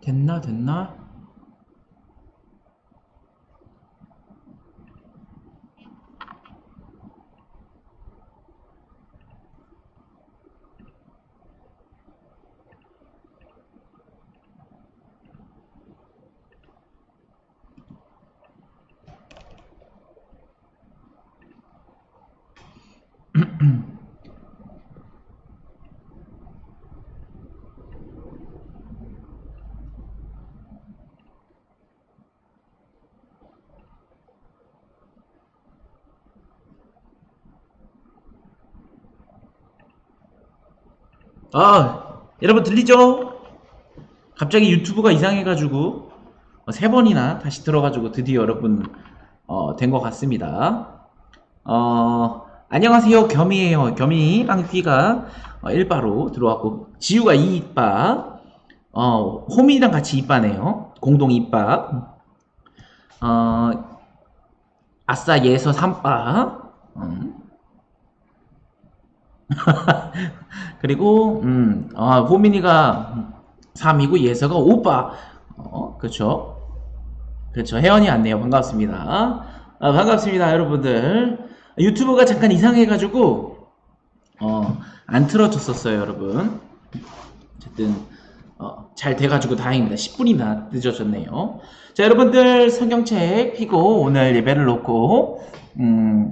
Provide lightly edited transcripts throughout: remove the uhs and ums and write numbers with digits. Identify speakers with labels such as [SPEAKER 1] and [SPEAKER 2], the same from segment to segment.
[SPEAKER 1] 됐나? 여러분 들리죠? 갑자기 유튜브가 이상해가지고 3번이나 다시 들어가지고 드디어 여러분 된 것 같습니다. 안녕하세요. 겸이에요. 겸이랑 휘가 1바로 들어왔고, 지우가 2바, 호민이랑 같이 2바네요. 공동 2바. 아싸 예서 3바. 그리고 호민이가 3이고 예서가 5바. 그쵸. 혜연이 왔네요. 반갑습니다. 반갑습니다 여러분들. 유튜브가 잠깐 이상해가지고 안 틀어줬었어요 여러분. 어쨌든 잘 돼가지고 다행입니다. 10분이나 늦어졌네요. 자, 여러분들 성경책 펴고 오늘 예배를 놓고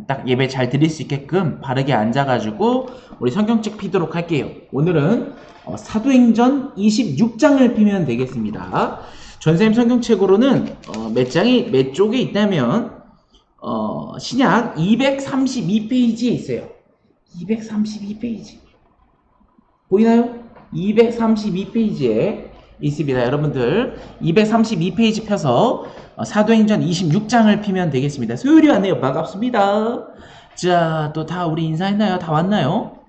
[SPEAKER 1] 딱 예배 잘 드릴 수 있게끔 바르게 앉아가지고 우리 성경책 피도록 할게요. 오늘은 사도행전 26장을 피면 되겠습니다. 전쌤 성경책으로는 몇 쪽에 있다면 신약 232페이지에 있어요. 232페이지 보이나요? 232페이지에 있습니다. 여러분들 232페이지 펴서 사도행전 26장을 피면 되겠습니다. 소율이 왔네요. 반갑습니다. 자, 또 다 우리 인사했나요? 다 왔나요?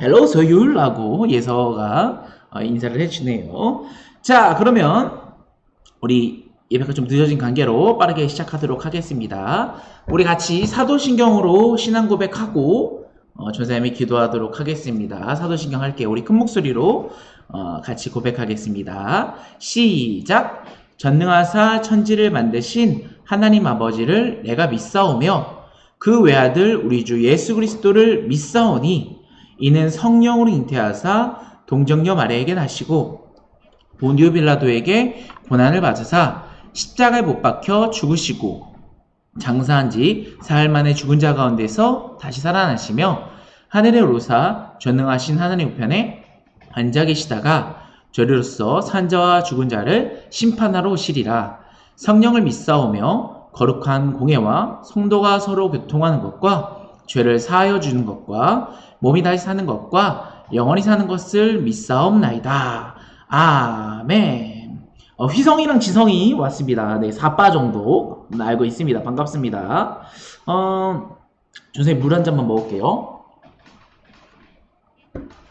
[SPEAKER 1] 헬로 소율라고 예서가 인사를 해주네요. 자, 그러면 우리 예배가 좀 늦어진 관계로 빠르게 시작하도록 하겠습니다. 우리 같이 사도신경으로 신앙 고백하고 전사님이 기도하도록 하겠습니다. 사도신경 할게요. 우리 큰 목소리로 같이 고백하겠습니다. 시작! 전능하사 천지를 만드신 하나님 아버지를 내가 믿사오며 그 외아들 우리 주 예수 그리스도를 믿사오니 이는 성령으로 잉태하사 동정녀 마리아에게 나시고 본디오 빌라도에게 고난을 받으사 십자가에 못 박혀 죽으시고 장사한 지 사흘 만에 죽은 자 가운데서 다시 살아나시며 하늘에 오르사 전능하신 하나님 우편에 앉아 계시다가 저리로서 산자와 죽은 자를 심판하러 오시리라. 성령을 믿사오며 거룩한 공예와 성도가 서로 교통하는 것과 죄를 사하여 주는 것과 몸이 다시 사는 것과 영원히 사는 것을 믿사옵나이다. 아멘. 휘성이랑 지성이 왔습니다. 네, 4바 정도 알고 있습니다. 반갑습니다. 전선생님 물 한 잔만 먹을게요.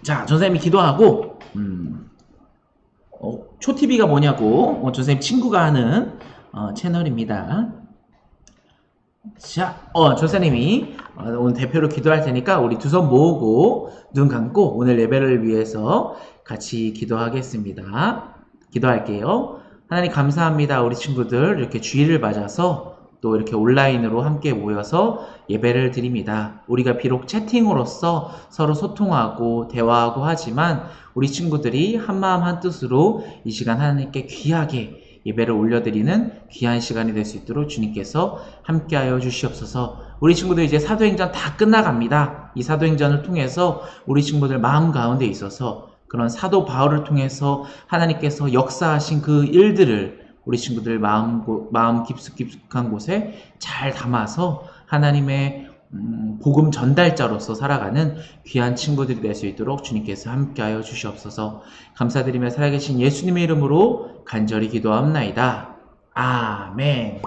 [SPEAKER 1] 자, 전선생님이 기도하고 초TV가 뭐냐고 전선생님 친구가 하는 채널입니다. 자, 전선생님이 오늘 대표로 기도할 테니까 우리 두 손 모으고 눈 감고 오늘 예배를 위해서 같이 기도하겠습니다. 기도할게요. 하나님 감사합니다. 우리 친구들 이렇게 주일을 맞아서 또 이렇게 온라인으로 함께 모여서 예배를 드립니다. 우리가 비록 채팅으로서 서로 소통하고 대화하고 하지만 우리 친구들이 한마음 한뜻으로 이 시간 하나님께 귀하게 예배를 올려드리는 귀한 시간이 될 수 있도록 주님께서 함께하여 주시옵소서. 우리 친구들 이제 사도행전 다 끝나갑니다. 이 사도행전을 통해서 우리 친구들 마음 가운데 있어서 그런 사도 바울을 통해서 하나님께서 역사하신 그 일들을 우리 친구들 마음 깊숙한 곳에 잘 담아서 하나님의 복음 전달자로서 살아가는 귀한 친구들이 될 수 있도록 주님께서 함께하여 주시옵소서. 감사드리며 살아계신 예수님의 이름으로 간절히 기도합나이다. 아멘.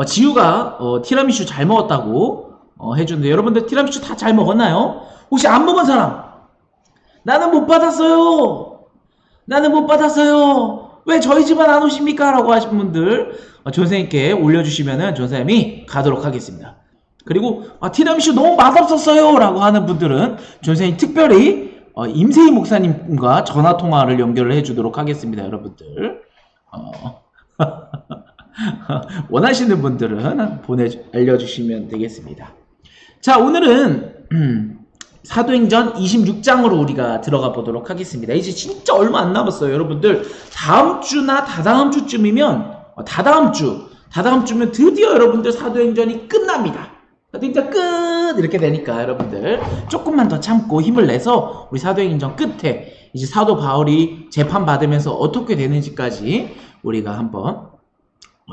[SPEAKER 1] 지우가 티라미슈 잘 먹었다고 해주는데 여러분들 티라미슈 다 잘 먹었나요? 혹시 안 먹은 사람? 나는 못 받았어요. 왜 저희 집안 안 오십니까? 라고 하신 분들 전선생님께 올려주시면은 전선생님이 가도록 하겠습니다. 그리고 티라미슈 너무 맛없었어요 라고 하는 분들은 전선생님이 특별히 임세희 목사님과 전화 통화를 연결을 해주도록 하겠습니다, 여러분들. 원하시는 분들은 알려주시면 되겠습니다. 자, 오늘은 사도행전 26장으로 우리가 들어가 보도록 하겠습니다. 이제 진짜 얼마 안 남았어요, 여러분들. 다음 주나 다다음 주쯤이면 다다음 주면 드디어 여러분들 사도행전이 끝납니다. 사도행전 끝! 이렇게 되니까 여러분들 조금만 더 참고 힘을 내서 우리 사도행전 끝에 이제 사도 바울이 재판받으면서 어떻게 되는지까지 우리가 한번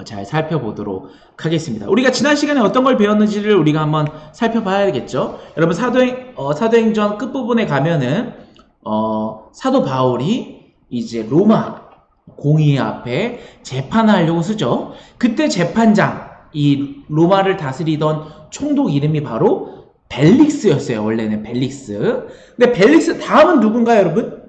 [SPEAKER 1] 잘 살펴보도록 하겠습니다. 우리가 지난 시간에 어떤 걸 배웠는지를 우리가 한번 살펴봐야겠죠. 여러분 사도행전 끝부분에 가면은 사도 바울이 이제 로마 공의 앞에 재판하려고 쓰죠. 그때 재판장, 이 로마를 다스리던 총독 이름이 바로 벨릭스였어요. 원래는 벨릭스. 근데 벨릭스 다음은 누군가요, 여러분?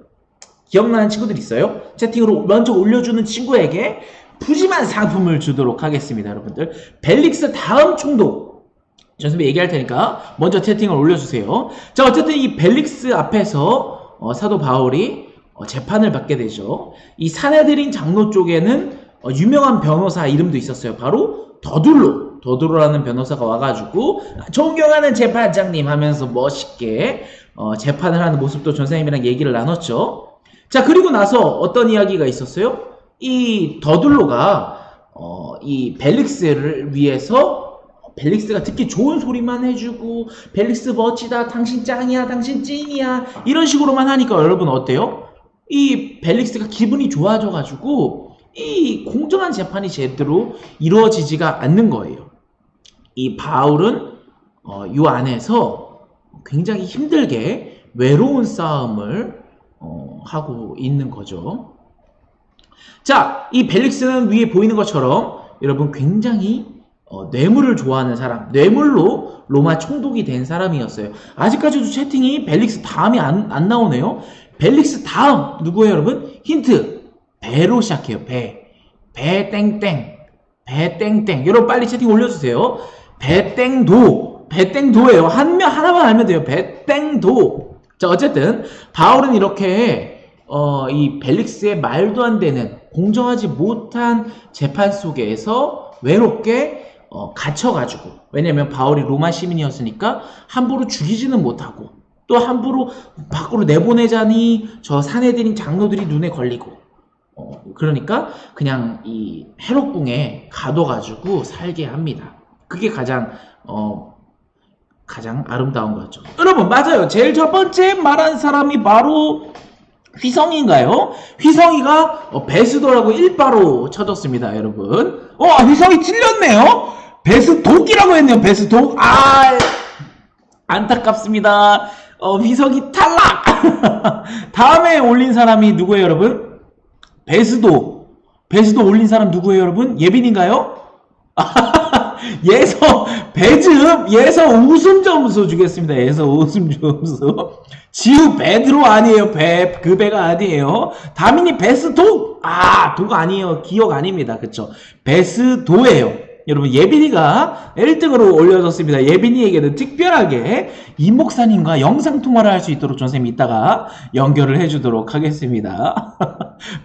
[SPEAKER 1] 기억나는 친구들 있어요? 채팅으로 먼저 올려주는 친구에게 푸짐한 상품을 주도록 하겠습니다, 여러분들. 벨릭스 다음 총독 전선배 얘기할 테니까 먼저 채팅을 올려주세요. 자, 어쨌든 이 벨릭스 앞에서 사도 바울이 재판을 받게 되죠. 이 사내들인 장로 쪽에는 유명한 변호사 이름도 있었어요. 바로 더둘로라는 변호사가 와가지고 존경하는 재판장님 하면서 멋있게 재판을 하는 모습도 전사님이랑 얘기를 나눴죠. 자, 그리고 나서 어떤 이야기가 있었어요? 이 더둘로가 이 벨릭스를 위해서 벨릭스가 듣기 좋은 소리만 해주고 벨릭스 멋지다, 당신 짱이야, 당신 찐이야 이런 식으로만 하니까 여러분 어때요? 이 벨릭스가 기분이 좋아져가지고 이 공정한 재판이 제대로 이루어지지가 않는 거예요. 이 바울은 이 안에서 굉장히 힘들게 외로운 싸움을 하고 있는 거죠. 자, 이 벨릭스는 위에 보이는 것처럼 여러분 굉장히 뇌물을 좋아하는 사람, 뇌물로 로마 총독이 된 사람이었어요. 아직까지도 채팅이 벨릭스 다음이 안 나오네요. 벨릭스 다음 누구예요, 여러분? 힌트. 배로 시작해요. 배 땡땡. 여러분 빨리 채팅 올려주세요. 배땡도예요. 하나만 알면 돼요. 배땡도. 자, 어쨌든 바울은 이렇게 이 벨릭스의 말도 안 되는 공정하지 못한 재판 속에서 외롭게 갇혀가지고, 왜냐면 바울이 로마 시민이었으니까 함부로 죽이지는 못하고 또 함부로 밖으로 내보내자니 저 사내들인 장로들이 눈에 걸리고 그러니까 그냥 이 헤롯궁에 가둬가지고 살게 합니다. 그게 가장 아름다운 거죠. 여러분 맞아요. 제일 첫 번째 말한 사람이 바로 휘성이인가요? 휘성이가 베스도라고 일바로 쳐줬습니다, 여러분. 휘성이 틀렸네요. 베스독이라고 했네요. 베스독. 안타깝습니다. 휘성이 탈락. 다음에 올린 사람이 누구예요, 여러분? 베스도 올린 사람 누구예요, 여러분? 예빈인가요? 예서 웃음 점수 주겠습니다. 예서 웃음 점수. 지우 베드로 아니에요. 그 배가 아니에요. 다민이 베스도. 도가 아니에요. 기억 아닙니다. 그쵸? 베스도예요. 여러분 예빈이가 1등으로 올려줬습니다. 예빈이에게는 특별하게 이 목사님과 영상통화를 할 수 있도록 전쌤이 이따가 연결을 해주도록 하겠습니다.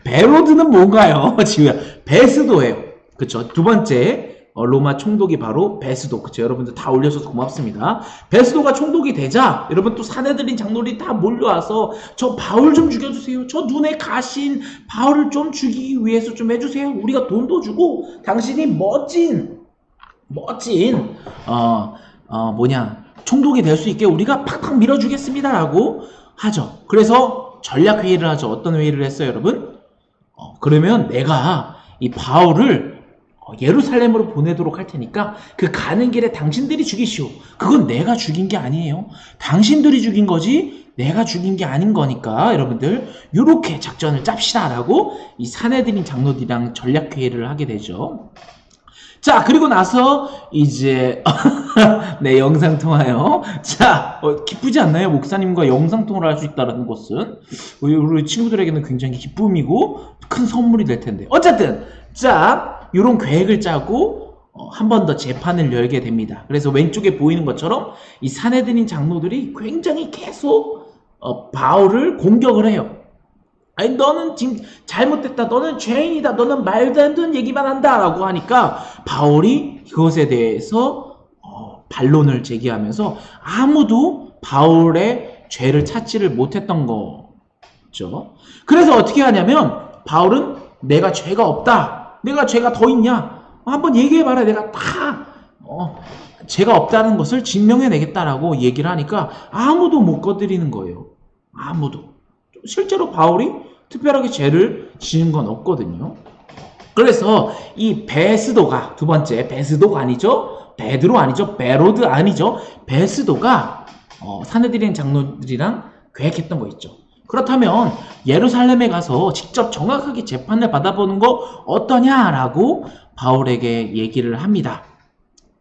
[SPEAKER 1] 베로드는 뭔가요? 지우야. 베스도예요. 그쵸? 두 번째 로마 총독이 바로 베스도. 그쵸? 여러분들 다 올려줘서 고맙습니다. 베스도가 총독이 되자 여러분 또 사내들인 장로들이 다 몰려와서 저 바울 좀 죽여주세요. 저 눈에 가신 바울을 좀 죽이기 위해서 좀 해주세요. 우리가 돈도 주고 당신이 멋진 총독이 될 수 있게 우리가 팍팍 밀어주겠습니다 라고 하죠. 그래서 전략회의를 하죠. 어떤 회의를 했어요, 여러분? 그러면 내가 이 바울을 예루살렘으로 보내도록 할 테니까 그 가는 길에 당신들이 죽이시오. 그건 내가 죽인 게 아니에요. 당신들이 죽인 거지 내가 죽인 게 아닌 거니까 여러분들 요렇게 작전을 짭시다 라고 이 사내들인 장로들이랑 전략회의를 하게 되죠. 자, 그리고 나서 이제 네, 영상통화요. 자, 기쁘지 않나요? 목사님과 영상통화를 할 수 있다는 것은 우리 친구들에게는 굉장히 기쁨이고 큰 선물이 될 텐데. 어쨌든 자, 이런 계획을 짜고 한 번 더 재판을 열게 됩니다. 그래서 왼쪽에 보이는 것처럼 이 사내들인 장로들이 굉장히 계속 바울을 공격을 해요. 아니 너는 지금 잘못됐다. 너는 죄인이다. 너는 말도 안 되는 얘기만 한다. 라고 하니까 바울이 그것에 대해서 반론을 제기하면서 아무도 바울의 죄를 찾지를 못했던 거죠. 그래서 어떻게 하냐면 바울은 내가 죄가 없다. 내가 죄가 더 있냐. 한번 얘기해봐라. 내가 다 죄가 없다는 것을 증명해내겠다라고 얘기를 하니까 아무도 못 건드리는 거예요. 아무도. 실제로 바울이 특별하게 죄를 지은 건 없거든요. 그래서 이 베스도가 두 번째 베스도가 아니죠. 베드로 아니죠. 베로드 아니죠. 베스도가 사내들인 장로들이랑 계획했던 거 있죠. 그렇다면 예루살렘에 가서 직접 정확하게 재판을 받아보는 거 어떠냐라고 바울에게 얘기를 합니다.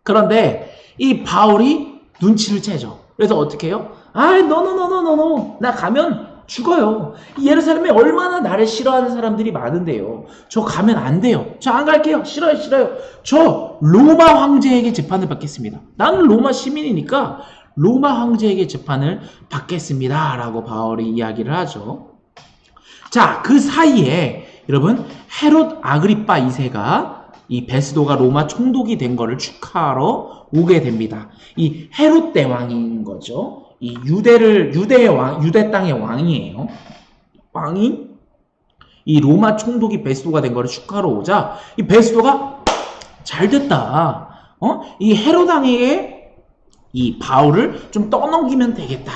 [SPEAKER 1] 그런데 이 바울이 눈치를 채죠. 그래서 어떻게 해요? 노. 나 가면 죽어요. 예루살렘에 얼마나 나를 싫어하는 사람들이 많은데요. 저 가면 안 돼요. 저 안 갈게요. 싫어요. 저 로마 황제에게 재판을 받겠습니다. 나는 로마 시민이니까 로마 황제에게 재판을 받겠습니다. 라고 바울이 이야기를 하죠. 자, 그 사이에 여러분 헤롯 아그리파 2세가 이 베스도가 로마 총독이 된 거를 축하하러 오게 됩니다. 이 헤롯 대왕인 거죠. 이 유대 땅의 왕이에요. 왕이 이 로마 총독이 베스도가 된 거를 축하하러 오자 이 베스도가 잘 됐다. 이 헤롯 왕에게 이 바울을 좀 떠넘기면 되겠다.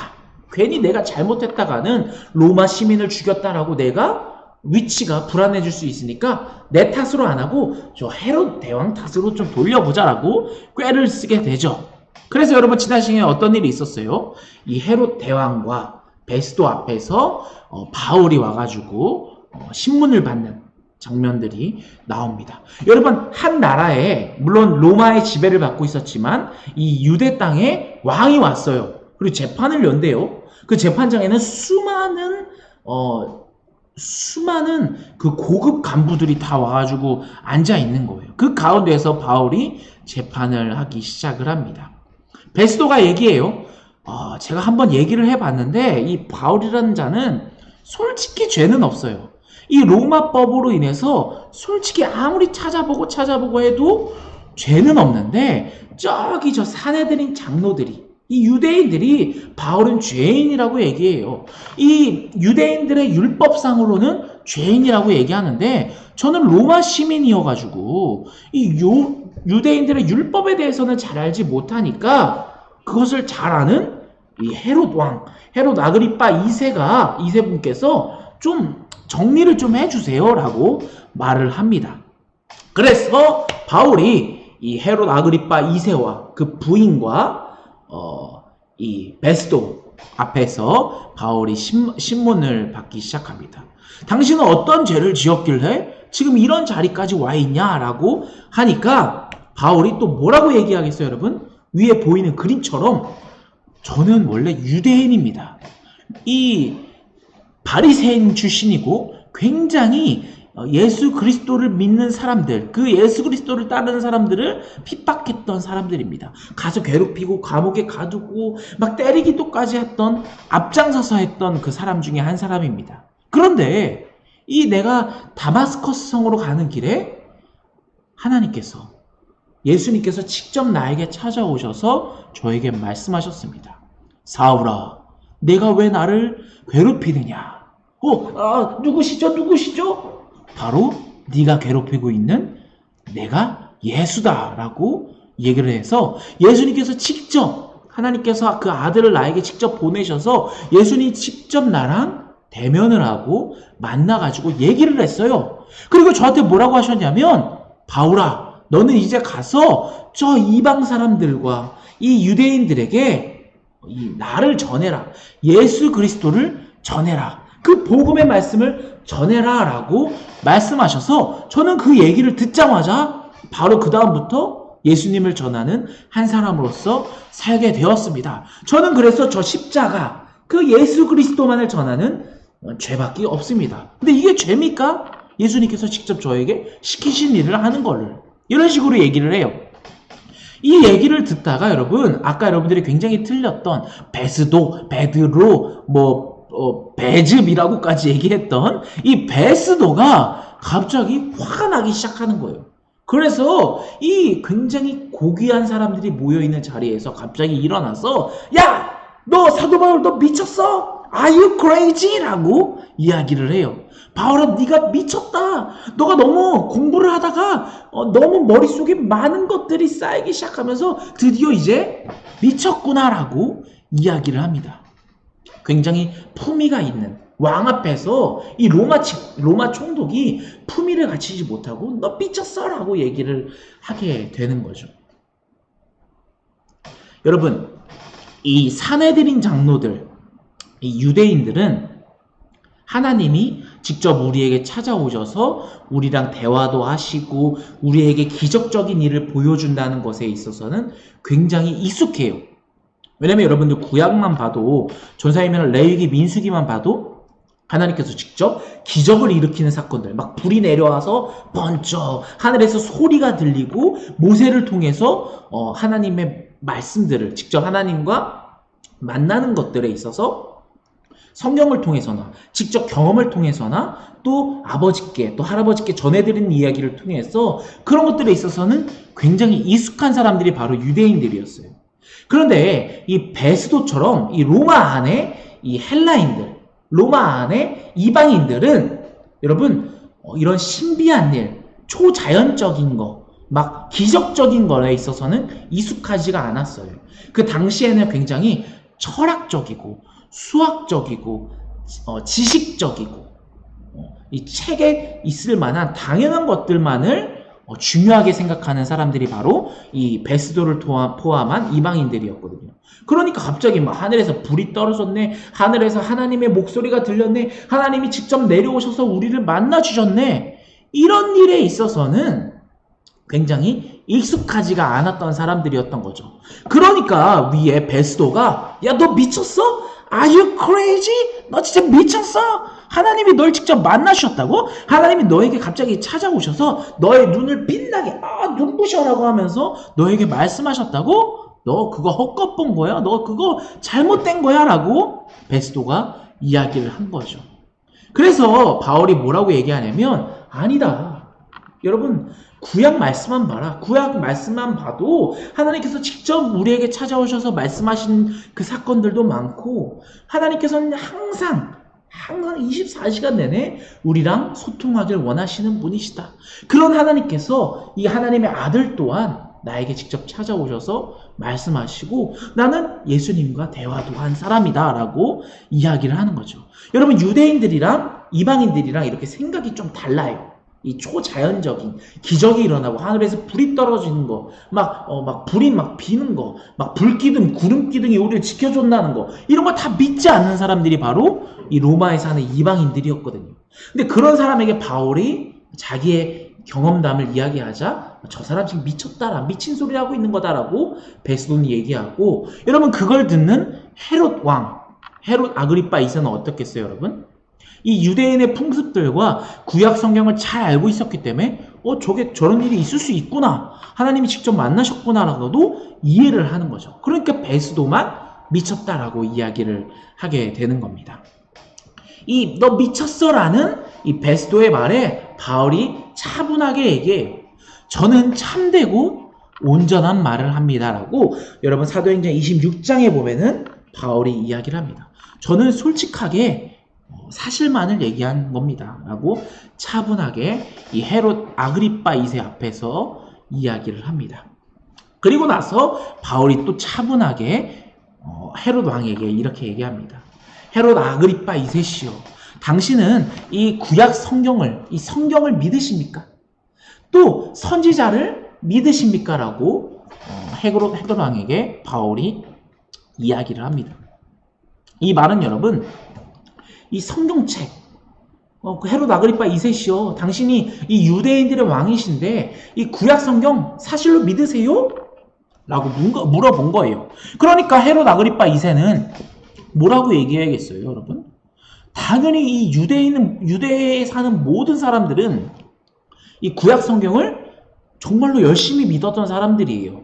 [SPEAKER 1] 괜히 내가 잘못했다가는 로마 시민을 죽였다라고 내가 위치가 불안해질 수 있으니까 내 탓으로 안 하고 저 헤롯 대왕 탓으로 좀 돌려보자라고 꾀를 쓰게 되죠. 그래서 여러분 지난 시간에 어떤 일이 있었어요? 이 헤롯 대왕과 베스도 앞에서 바울이 와가지고 신문을 받는 장면들이 나옵니다. 여러분 한 나라에 물론 로마의 지배를 받고 있었지만 이 유대 땅에 왕이 왔어요. 그리고 재판을 연대요. 그 재판장에는 수많은 그 고급 간부들이 다 와가지고 앉아 있는 거예요. 그 가운데서 바울이 재판을 하기 시작을 합니다. 베스도가 얘기해요. 제가 한번 얘기를 해봤는데 이 바울이라는 자는 솔직히 죄는 없어요. 이 로마법으로 인해서 솔직히 아무리 찾아보고 해도 죄는 없는데 저기 저 사내들인 장로들이 이 유대인들이 바울은 죄인이라고 얘기해요. 이 유대인들의 율법상으로는 죄인이라고 얘기하는데 저는 로마 시민이어가지고 이 유대인들의 율법에 대해서는 잘 알지 못하니까 그것을 잘 아는 이 헤롯 아그리파 2세분께서 좀 정리를 좀 해주세요 라고 말을 합니다. 그래서 바울이 이 헤롯 아그리파 2세와 그 부인과 이 베스도 앞에서 바울이 신문을 받기 시작합니다. 당신은 어떤 죄를 지었길래 지금 이런 자리까지 와 있냐라고 하니까 바울이 또 뭐라고 얘기하겠어요, 여러분? 위에 보이는 그림처럼 저는 원래 유대인입니다. 이 바리새인 출신이고 굉장히 예수 그리스도를 믿는 사람들, 그 예수 그리스도를 따르는 사람들을 핍박했던 사람들입니다. 가서 괴롭히고 감옥에 가두고 막 때리기도까지 했던 앞장서서 했던 그 사람 중에 한 사람입니다. 그런데 이 내가 다마스커스 성으로 가는 길에 하나님께서 예수님께서 직접 나에게 찾아오셔서 저에게 말씀하셨습니다. 사울아, 내가 왜 나를 괴롭히느냐? 누구시죠? 바로 네가 괴롭히고 있는 내가 예수다라고 얘기를 해서 예수님께서 직접 하나님께서 그 아들을 나에게 직접 보내셔서 예수님이 직접 나랑 대면을 하고 만나가지고 얘기를 했어요. 그리고 저한테 뭐라고 하셨냐면 바울아, 너는 이제 가서 저 이방 사람들과 이 유대인들에게 나를 전해라. 예수 그리스도를 전해라. 그 복음의 말씀을 전해라 라고 말씀하셔서 저는 그 얘기를 듣자마자 바로 그 다음부터 예수님을 전하는 한 사람으로서 살게 되었습니다. 저는 그래서 저 십자가, 그 예수 그리스도만을 전하는 죄밖에 없습니다. 근데 이게 죄입니까? 예수님께서 직접 저에게 시키신 일을 하는 거를. 이런 식으로 얘기를 해요. 이 얘기를 듣다가 여러분, 아까 여러분들이 굉장히 틀렸던 베스도, 베드로, 베즙이라고까지 얘기했던 이 베스도가 갑자기 화가 나기 시작하는 거예요. 그래서 이 굉장히 고귀한 사람들이 모여있는 자리에서 갑자기 일어나서 야! 너 사도 바울 너 미쳤어? Are you crazy? 라고 이야기를 해요. 바울아 네가 미쳤다. 너가 너무 공부를 하다가 너무 머릿속에 많은 것들이 쌓이기 시작하면서 드디어 이제 미쳤구나 라고 이야기를 합니다. 굉장히 품위가 있는 왕 앞에서 이 로마 총독이 품위를 갖추지 못하고 너 미쳤어 라고 얘기를 하게 되는 거죠. 여러분, 이 사내들인 장로들, 이 유대인들은 하나님이 직접 우리에게 찾아오셔서 우리랑 대화도 하시고 우리에게 기적적인 일을 보여준다는 것에 있어서는 굉장히 익숙해요. 왜냐면 여러분들 구약만 봐도 전사이면 레위기 민수기만 봐도 하나님께서 직접 기적을 일으키는 사건들, 막 불이 내려와서 번쩍 하늘에서 소리가 들리고 모세를 통해서 하나님의 말씀들을 직접 하나님과 만나는 것들에 있어서 성경을 통해서나 직접 경험을 통해서나 또 아버지께 또 할아버지께 전해드리는 이야기를 통해서 그런 것들에 있어서는 굉장히 익숙한 사람들이 바로 유대인들이었어요. 그런데 이 베스도처럼 이 로마 안에 이 헬라인들, 로마 안에 이방인들은 여러분 이런 신비한 일, 초자연적인 거, 막 기적적인 거에 있어서는 익숙하지가 않았어요. 그 당시에는 굉장히 철학적이고 수학적이고 지식적이고 이 책에 있을 만한 당연한 것들만을 중요하게 생각하는 사람들이 바로 이 베스도를 포함한 이방인들이었거든요. 그러니까 갑자기 막 하늘에서 불이 떨어졌네, 하늘에서 하나님의 목소리가 들렸네, 하나님이 직접 내려오셔서 우리를 만나 주셨네, 이런 일에 있어서는 굉장히 익숙하지가 않았던 사람들이었던 거죠. 그러니까 위에 베스도가 야 너 미쳤어? Are you crazy? 너 진짜 미쳤어? 하나님이 널 직접 만나셨다고? 하나님이 너에게 갑자기 찾아오셔서 너의 눈을 빛나게 눈부셔라고 하면서 너에게 말씀하셨다고? 너 그거 헛것 본 거야? 너 그거 잘못된 거야? 라고 베스도가 이야기를 한 거죠. 그래서 바울이 뭐라고 얘기하냐면 아니다. 여러분 구약 말씀만 봐라. 구약 말씀만 봐도 하나님께서 직접 우리에게 찾아오셔서 말씀하신 그 사건들도 많고 하나님께서는 항상 24시간 내내 우리랑 소통하길 원하시는 분이시다. 그런 하나님께서 이 하나님의 아들 또한 나에게 직접 찾아오셔서 말씀하시고 나는 예수님과 대화도 한 사람이다 라고 이야기를 하는 거죠. 여러분 유대인들이랑 이방인들이랑 이렇게 생각이 좀 달라요. 이 초자연적인 기적이 일어나고 하늘에서 불이 떨어지는 거, 막 불이 막 비는 거, 막 불기둥, 구름기둥이 우리를 지켜준다는 거, 이런 거 다 믿지 않는 사람들이 바로 이 로마에 사는 이방인들이었거든요. 근데 그런 사람에게 바울이 자기의 경험담을 이야기하자 저 사람 지금 미쳤다라, 미친 소리 하고 있는 거다라고 베스돈이 얘기하고, 여러분 그걸 듣는 헤롯 왕, 헤롯 아그리파 2세는 어떻겠어요, 여러분? 이 유대인의 풍습들과 구약 성경을 잘 알고 있었기 때문에 저게 저런 일이 있을 수 있구나, 하나님이 직접 만나셨구나라고도 이해를 하는 거죠. 그러니까 베스도만 미쳤다라고 이야기를 하게 되는 겁니다. 이 너 미쳤어라는 이 베스도의 말에 바울이 차분하게 얘기해요. 저는 참되고 온전한 말을 합니다라고 여러분 사도행전 26장에 보면은 바울이 이야기를 합니다. 저는 솔직하게 사실만을 얘기한 겁니다 라고 차분하게 이 헤롯 아그리파 2세 앞에서 이야기를 합니다. 그리고 나서 바울이 또 차분하게 헤롯 왕에게 이렇게 얘기합니다. 헤롯 아그리파 2세시여, 당신은 이 구약 성경을, 이 성경을 믿으십니까? 또 선지자를 믿으십니까? 라고 헤롯 왕에게 바울이 이야기를 합니다. 이 말은 여러분 이 성경책, 그 헤롯 아그리파 2세시여, 당신이 이 유대인들의 왕이신데 이 구약 성경 사실로 믿으세요? 라고 물어본 거예요. 그러니까 헤롯 아그리파 2세는 뭐라고 얘기해야겠어요, 여러분? 당연히 이 유대에 사는 모든 사람들은 이 구약 성경을 정말로 열심히 믿었던 사람들이에요.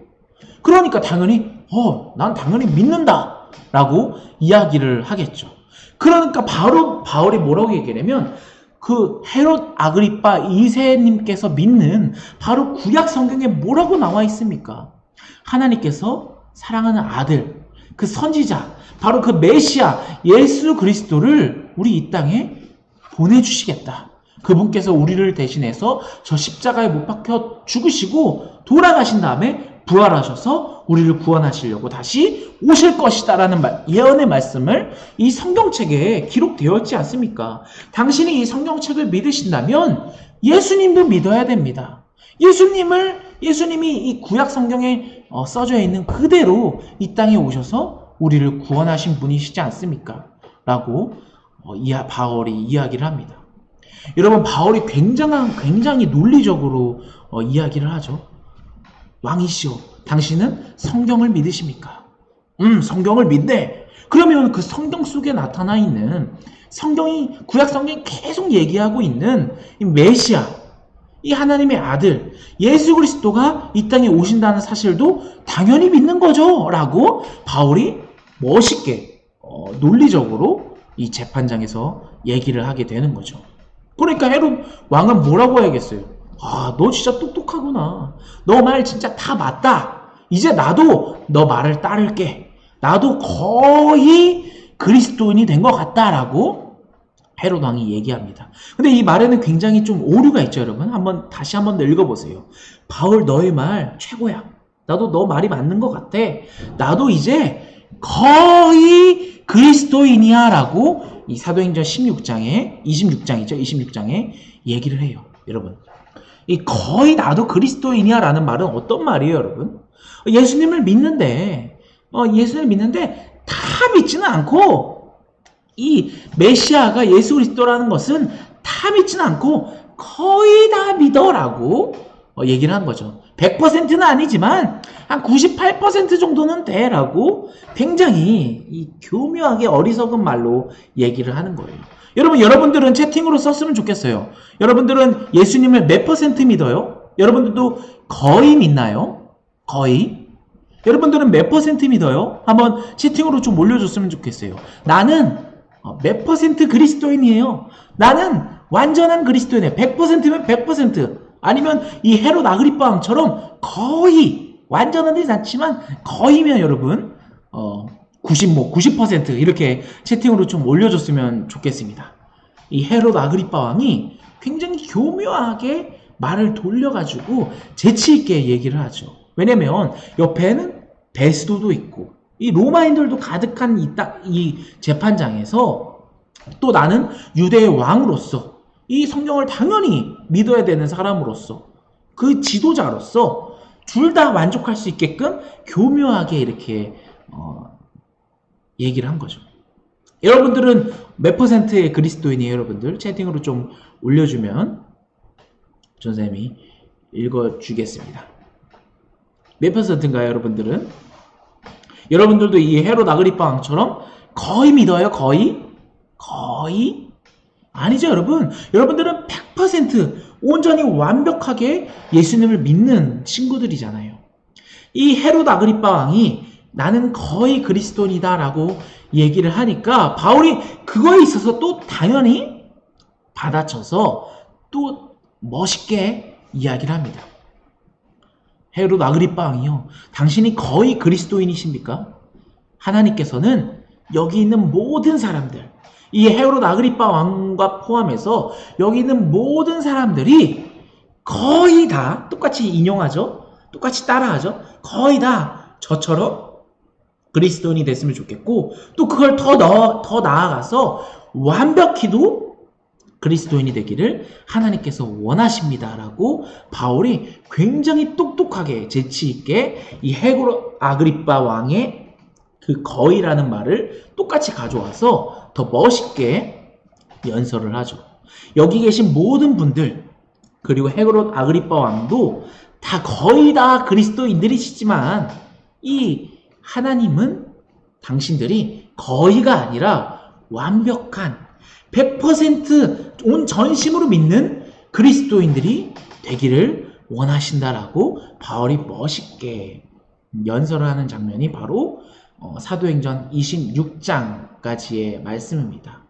[SPEAKER 1] 그러니까 당연히 난 당연히 믿는다 라고 이야기를 하겠죠. 그러니까 바울이 뭐라고 얘기하냐면 그 헤롯 아그리파 2세님께서 믿는 바로 구약 성경에 뭐라고 나와 있습니까? 하나님께서 사랑하는 아들, 그 선지자, 바로 그 메시아 예수 그리스도를 우리 이 땅에 보내주시겠다. 그분께서 우리를 대신해서 저 십자가에 못 박혀 죽으시고 돌아가신 다음에 부활하셔서 우리를 구원하시려고 다시 오실 것이다라는 예언의 말씀을 이 성경책에 기록되어 있지 않습니까? 당신이 이 성경책을 믿으신다면 예수님도 믿어야 됩니다. 예수님이 이 구약 성경에 써져 있는 그대로 이 땅에 오셔서 우리를 구원하신 분이시지 않습니까? 라고 바울이 이야기를 합니다. 여러분, 바울이 굉장히 논리적으로 이야기를 하죠. 왕이시오, 당신은 성경을 믿으십니까? 성경을 믿네. 그러면 그 성경 속에 나타나 있는 구약 성경이 계속 얘기하고 있는 이 메시아, 이 하나님의 아들 예수 그리스도가 이 땅에 오신다는 사실도 당연히 믿는 거죠 라고 바울이 멋있게 논리적으로 이 재판장에서 얘기를 하게 되는 거죠. 그러니까 헤롯 왕은 뭐라고 해야겠어요? 너 진짜 똑똑하구나. 너 말 진짜 다 맞다. 이제 나도 너 말을 따를게. 나도 거의 그리스도인이 된 것 같다라고 헤롯 왕이 얘기합니다. 근데 이 말에는 굉장히 좀 오류가 있죠, 여러분. 다시 한번 더 읽어보세요. 바울, 너의 말 최고야. 나도 너 말이 맞는 것 같아. 나도 이제 거의 그리스도인이야 라고 이 사도행전 26장에 얘기를 해요. 여러분, 이 거의 나도 그리스도인이야 라는 말은 어떤 말이에요, 여러분? 예수님을 믿는데 다 믿지는 않고, 이 메시아가 예수 그리스도라는 것은 다 믿지는 않고 거의 다 믿어라고 얘기를 하는 거죠. 100%는 아니지만 한 98% 정도는 돼라고 굉장히 이 교묘하게 어리석은 말로 얘기를 하는 거예요. 여러분들은 채팅으로 썼으면 좋겠어요. 여러분들은 예수님을 몇 % 믿어요? 여러분들도 거의 믿나요? 거의? 여러분들은 몇 % 믿어요? 한번 채팅으로 좀 올려줬으면 좋겠어요. 나는 몇 % 그리스도인이에요. 나는 완전한 그리스도인이에요. 100%면 100%. 아니면 이 헤롯 아그리파 왕처럼 거의, 완전하지 않지만 거의면 여러분 90% 이렇게 채팅으로 좀 올려줬으면 좋겠습니다. 이 헤롯 아그리파 왕이 굉장히 교묘하게 말을 돌려가지고 재치있게 얘기를 하죠. 왜냐면 옆에는 베스도도 있고 이 로마인들도 가득한 이 재판장에서 또 나는 유대의 왕으로서 이 성경을 당연히 믿어야 되는 사람으로서 그 지도자로서 둘 다 만족할 수 있게끔 교묘하게 이렇게 얘기를 한 거죠. 여러분들은 몇 %의 그리스도인이에요? 여러분들 채팅으로 좀 올려주면 전쌤이 읽어주겠습니다. 몇 %인가요? 여러분들은? 여러분들도 이 헤롯 아그리파 왕처럼 거의 믿어요? 거의? 아니죠, 여러분. 여러분들은 100% 온전히 완벽하게 예수님을 믿는 친구들이잖아요. 이 헤롯 아그리파 왕이 나는 거의 그리스도인이다 라고 얘기를 하니까 바울이 그거에 있어서 또 당연히 받아쳐서 또 멋있게 이야기를 합니다. 헤롯 아그리파 왕이요, 당신이 거의 그리스도인이십니까? 하나님께서는 여기 있는 모든 사람들, 이 헤롯 아그리파 왕과 포함해서 여기 있는 모든 사람들이 거의 다 똑같이 인용하죠. 똑같이 따라하죠. 거의 다 저처럼 그리스도인이 됐으면 좋겠고, 또 그걸 더 나아가서 완벽히도 그리스도인이 되기를 하나님께서 원하십니다라고 바울이 굉장히 똑똑하게 재치있게 이 헤롯 아그리파 왕의 그 거의라는 말을 똑같이 가져와서 더 멋있게 연설을 하죠. 여기 계신 모든 분들, 그리고 헤롯 아그리파 왕도 다 거의 다 그리스도인들이시지만 이 하나님은 당신들이 거의가 아니라 완벽한 100% 온 전심으로 믿는 그리스도인들이 되기를 원하신다라고 바울이 멋있게 연설을 하는 장면이 바로 사도행전 26장까지의 말씀입니다.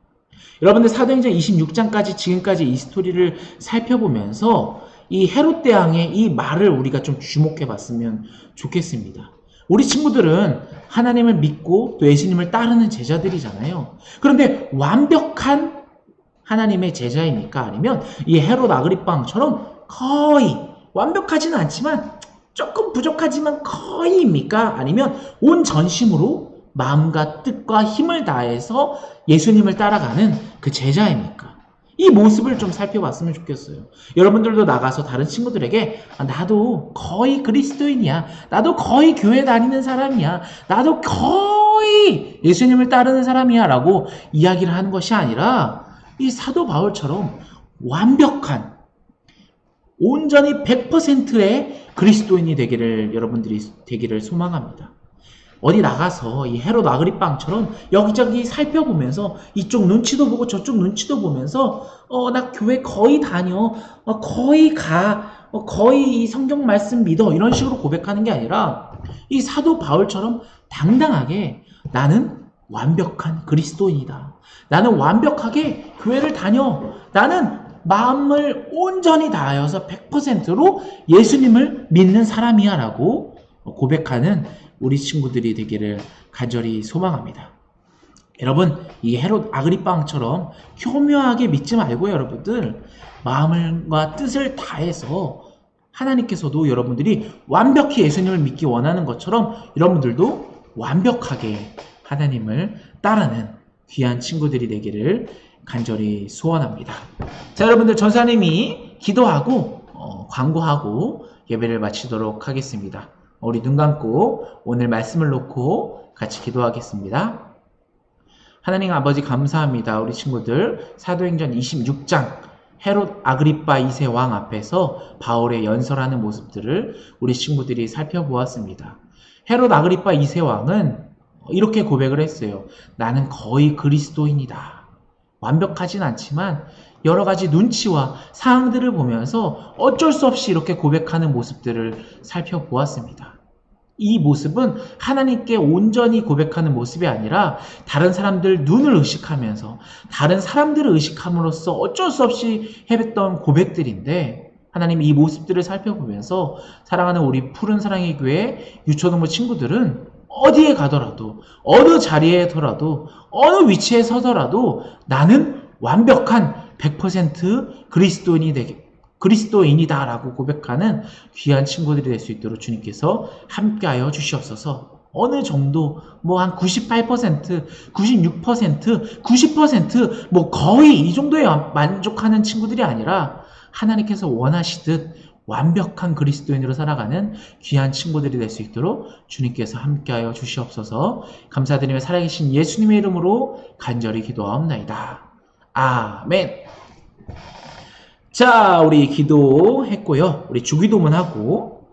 [SPEAKER 1] 여러분들 사도행전 26장까지 지금까지 이 스토리를 살펴보면서 이 헤롯 대왕의 이 말을 우리가 좀 주목해 봤으면 좋겠습니다. 우리 친구들은 하나님을 믿고 또 예수님을 따르는 제자들이잖아요. 그런데 완벽한 하나님의 제자입니까? 아니면 이 헤롯 아그리파 왕처럼 거의 완벽하지는 않지만 조금 부족하지만 거의입니까? 아니면 온 전심으로 마음과 뜻과 힘을 다해서 예수님을 따라가는 그 제자입니까? 이 모습을 좀 살펴봤으면 좋겠어요. 여러분들도 나가서 다른 친구들에게 나도 거의 그리스도인이야. 나도 거의 교회 다니는 사람이야. 나도 거의 예수님을 따르는 사람이야 라고 이야기를 하는 것이 아니라 이 사도 바울처럼 완벽한 온전히 100%의 그리스도인이 되기를 여러분들이 되기를 소망합니다. 어디 나가서 이 헤롯 아그리빵처럼 여기저기 살펴보면서 이쪽 눈치도 보고 저쪽 눈치도 보면서 나 교회 거의 다녀, 거의 가, 거의 이 성경 말씀 믿어 이런 식으로 고백하는 게 아니라 이 사도 바울처럼 당당하게 나는 완벽한 그리스도인이다. 나는 완벽하게 교회를 다녀. 나는 마음을 온전히 다하여서 100%로 예수님을 믿는 사람이야 라고 고백하는 우리 친구들이 되기를 간절히 소망합니다. 여러분, 이 헤롯 아그리파 왕처럼 교묘하게 믿지 말고 여러분들 마음과 뜻을 다해서 하나님께서도 여러분들이 완벽히 예수님을 믿기 원하는 것처럼 여러분들도 완벽하게 하나님을 따르는 귀한 친구들이 되기를 간절히 소원합니다. 자, 여러분들 전사님이 기도하고 광고하고 예배를 마치도록 하겠습니다. 우리 눈 감고 오늘 말씀을 놓고 같이 기도하겠습니다. 하나님 아버지 감사합니다. 우리 친구들 사도행전 26장 헤롯 아그리파 2세 왕 앞에서 바울의 연설하는 모습들을 우리 친구들이 살펴보았습니다. 헤롯 아그리파 2세 왕은 이렇게 고백을 했어요. 나는 거의 그리스도인이다. 완벽하진 않지만 여러 가지 눈치와 상황들을 보면서 어쩔 수 없이 이렇게 고백하는 모습들을 살펴보았습니다. 이 모습은 하나님께 온전히 고백하는 모습이 아니라 다른 사람들 눈을 의식하면서 다른 사람들을 의식함으로써 어쩔 수 없이 해봤던 고백들인데 하나님 이 모습들을 살펴보면서 사랑하는 우리 푸른 사랑의 교회 유초동부 친구들은 어디에 가더라도 어느 자리에 더라도 어느 위치에 서더라도 나는 완벽한 100% 그리스도인이다 라고 고백하는 귀한 친구들이 될 수 있도록 주님께서 함께하여 주시옵소서. 어느 정도 뭐 한 98%, 96%, 90% 뭐 거의 이 정도에 만족하는 친구들이 아니라 하나님께서 원하시듯 완벽한 그리스도인으로 살아가는 귀한 친구들이 될 수 있도록 주님께서 함께하여 주시옵소서. 감사드리며 살아계신 예수님의 이름으로 간절히 기도하옵나이다. 아멘. 자, 우리 기도했고요. 우리 주기도문 하고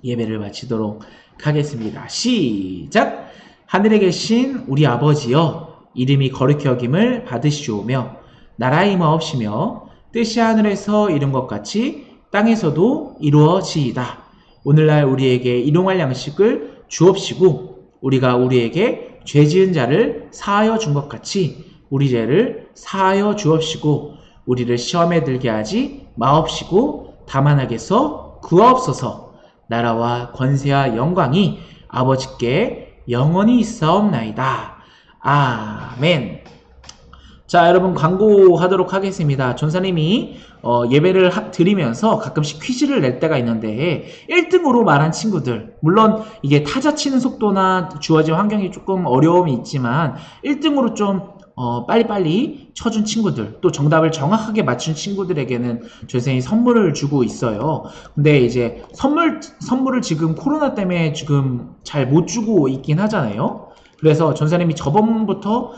[SPEAKER 1] 예배를 마치도록 하겠습니다. 시작! 하늘에 계신 우리 아버지여, 이름이 거룩히 여김을 받으시오며 나라의 임하옵시며 뜻이 하늘에서 이룬 것 같이 땅에서도 이루어지이다. 오늘날 우리에게 일용할 양식을 주옵시고 우리가 우리에게 죄 지은 자를 사하여 준 것 같이 우리 죄를 사하여 주옵시고 우리를 시험에 들게 하지 마옵시고 다만 악에서 구하옵소서. 나라와 권세와 영광이 아버지께 영원히 있사옵나이다. 아멘. 자, 여러분 광고하도록 하겠습니다. 전사님이 예배를 드리면서 가끔씩 퀴즈를 낼 때가 있는데 1등으로 말한 친구들, 물론 이게 타자 치는 속도나 주어진 환경이 조금 어려움이 있지만 1등으로 좀 빨리빨리 쳐준 친구들, 또 정답을 정확하게 맞춘 친구들에게는 전생이 선물을 주고 있어요. 근데 이제 선물을 지금 코로나 때문에 지금 잘 못 주고 있긴 하잖아요. 그래서 전사님이 저번부터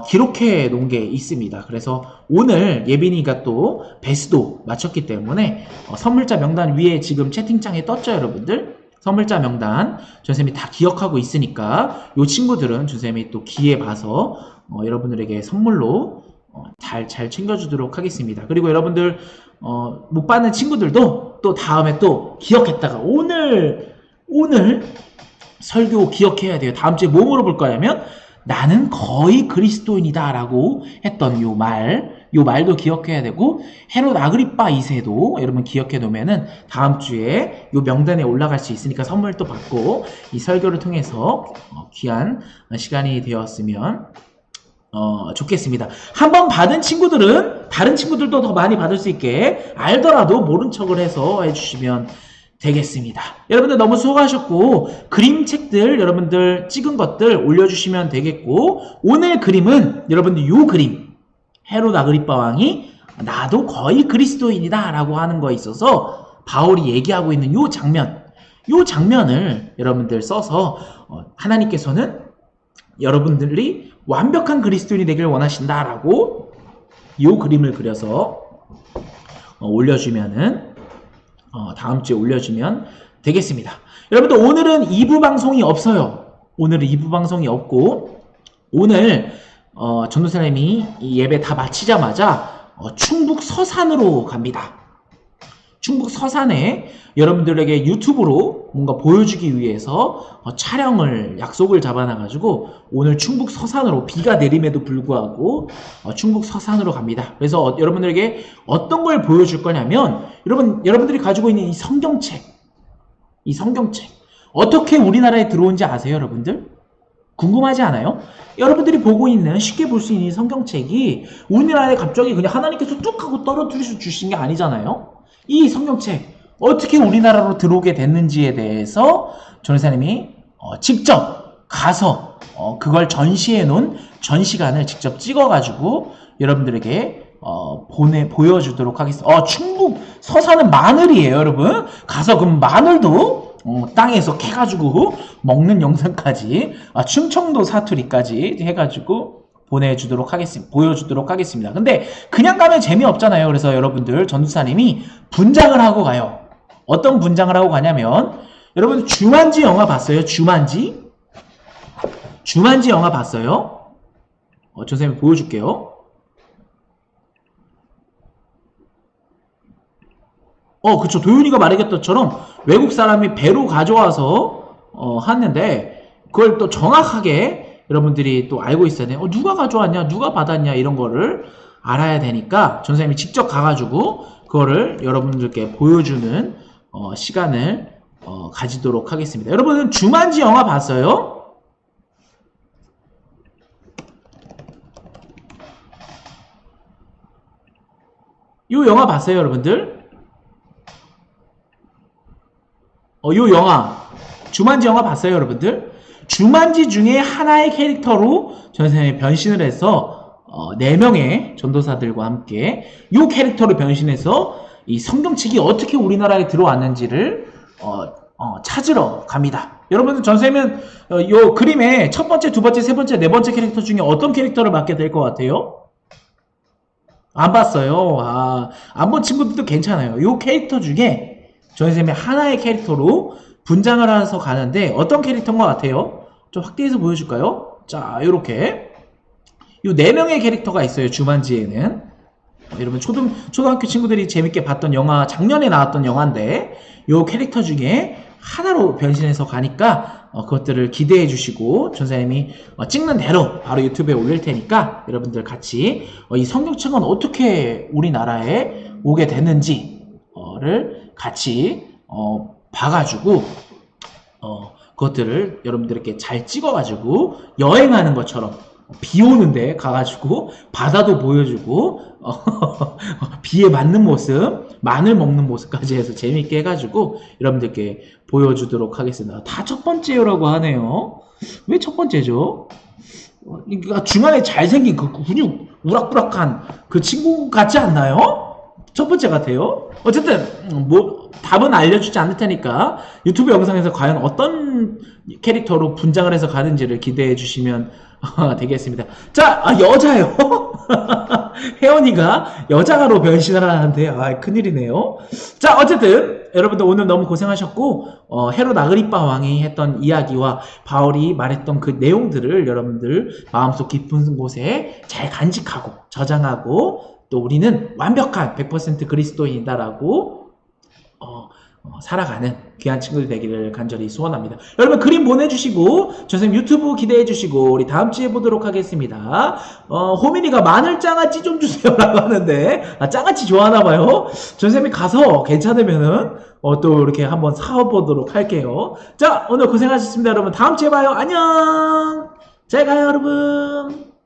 [SPEAKER 1] 기록해 놓은 게 있습니다. 그래서 오늘 예빈이가 또 베스도 맞췄기 때문에 선물자 명단 위에 지금 채팅창에 떴죠, 여러분들? 선물자 명단 전쌤이 다 기억하고 있으니까 이 친구들은 전쌤이 또 기회 봐서 여러분들에게 선물로 잘 챙겨주도록 하겠습니다. 그리고 여러분들 못 받는 친구들도 또 다음에 또 기억했다가 오늘 설교 기억해야 돼요. 다음 주에 뭐 물어볼 거냐면 나는 거의 그리스도인이다 라고 했던 요 말도 기억해야 되고 헤롯 아그리파 2세도 여러분 기억해 놓으면은 다음 주에 요 명단에 올라갈 수 있으니까 선물도 받고 이 설교를 통해서 귀한 시간이 되었으면 좋겠습니다. 한번 받은 친구들은 다른 친구들도 더 많이 받을 수 있게 알더라도 모른 척을 해서 해주시면 되겠습니다. 여러분들 너무 수고하셨고 그림책들 여러분들 찍은 것들 올려주시면 되겠고 오늘 그림은 여러분들 요 그림 헤롯 아그리파 왕이 나도 거의 그리스도인이다 라고 하는 거에 있어서 바울이 얘기하고 있는 요 장면을 여러분들 써서 하나님께서는 여러분들이 완벽한 그리스도인이 되길 원하신다라고 이 그림을 그려서 올려주면은 다음 주에 올려주면 되겠습니다. 여러분들 오늘은 2부 방송이 없어요. 오늘은 2부 방송이 없고 오늘 전도사님이 이 예배 다 마치자마자 충북 서산으로 갑니다. 충북 서산에 여러분들에게 유튜브로 뭔가 보여주기 위해서 촬영을 약속을 잡아놔가지고 오늘 충북 서산으로 비가 내림에도 불구하고 충북 서산으로 갑니다. 그래서 여러분들에게 어떤 걸 보여줄 거냐면 여러분들이 가지고 있는 이 성경책 어떻게 우리나라에 들어온지 아세요, 여러분들? 궁금하지 않아요? 여러분들이 보고 있는 쉽게 볼 수 있는 이 성경책이 우리나라에 갑자기 그냥 하나님께서 뚝 하고 떨어뜨려서 주신 게 아니잖아요. 이 성경책 어떻게 우리나라로 들어오게 됐는지에 대해서 전도사님이 직접 가서 그걸 전시해 놓은 전시관을 직접 찍어가지고 여러분들에게 보여주도록 하겠습니다. 충북 서산은 마늘이에요, 여러분. 가서 그럼 마늘도 땅에서 캐가지고 먹는 영상까지 충청도 사투리까지 해가지고 보여주도록 하겠습니다. 근데 그냥 가면 재미없잖아요. 그래서 여러분들 전도사님이 분장을 하고 가요. 어떤 분장을 하고 가냐면 여러분 주만지 영화 봤어요? 주만지 영화 봤어요? 전도사님이 보여줄게요. 그쵸. 도윤이가 말했던 것처럼 외국 사람이 배로 가져와서 하는데 그걸 또 정확하게 여러분들이 또 알고 있어야 돼요. 누가 가져왔냐, 누가 받았냐 이런 거를 알아야 되니까 전도사님이 직접 가가지고 그거를 여러분들께 보여주는 시간을 가지도록 하겠습니다. 여러분은 주만지 영화 봤어요? 요 영화 봤어요, 여러분들? 요 영화 주만지 영화 봤어요, 여러분들? 주만지 중에 하나의 캐릭터로 전도사님이 변신을 해서 4명의 전도사들과 함께 이 캐릭터로 변신해서 이 성경책이 어떻게 우리나라에 들어왔는지를 찾으러 갑니다. 여러분들 전도사님은 이 그림의 첫 번째, 두 번째, 세 번째, 네 번째 캐릭터 중에 어떤 캐릭터를 맡게 될 것 같아요? 안 봤어요. 안 본 친구들도 괜찮아요. 이 캐릭터 중에 전도사님이 하나의 캐릭터로 분장을 해서 가는데 어떤 캐릭터인 것 같아요? 좀 확대해서 보여줄까요? 자, 요렇게 요 4명의 캐릭터가 있어요. 주만지에는 여러분 초등학교 친구들이 재밌게 봤던 영화, 작년에 나왔던 영화인데 요 캐릭터 중에 하나로 변신해서 가니까 그것들을 기대해 주시고 전사님이 찍는 대로 바로 유튜브에 올릴 테니까 여러분들 같이 이 성경책은 어떻게 우리나라에 오게 됐는지를 같이 봐가지고 그것들을 여러분들께 잘 찍어가지고 여행하는 것처럼 비 오는데 가가지고 바다도 보여주고 비에 맞는 모습, 마늘 먹는 모습까지 해서 재밌게 해가지고 여러분들께 보여주도록 하겠습니다. 다 첫 번째라고 하네요. 왜 첫 번째죠? 그러니까 중간에 잘생긴 그 근육 우락부락한 그 친구 같지 않나요? 첫 번째 같아요. 어쨌든 뭐 답은 알려주지 않을 테니까 유튜브 영상에서 과연 어떤 캐릭터로 분장을 해서 가는지를 기대해 주시면 되겠습니다. 자, 여자요. 혜원이가 여자로 변신을 하는데 큰일이네요. 자, 어쨌든 여러분들 오늘 너무 고생하셨고 헤롯 아그리파 왕이 했던 이야기와 바울이 말했던 그 내용들을 여러분들 마음속 깊은 곳에 잘 간직하고 저장하고 또 우리는 완벽한 100% 그리스도인이다라고 살아가는 귀한 친구들 되기를 간절히 소원합니다. 여러분 그림 보내주시고 선생님 유튜브 기대해주시고 우리 다음 주에 보도록 하겠습니다. 호민이가 마늘 장아찌 좀 주세요 라고 하는데 장아찌 좋아하나봐요. 선생님이 가서 괜찮으면은 또 이렇게 한번 사와보도록 할게요. 자 오늘 고생하셨습니다 여러분. 다음 주에 봐요. 안녕. 잘 가요 여러분.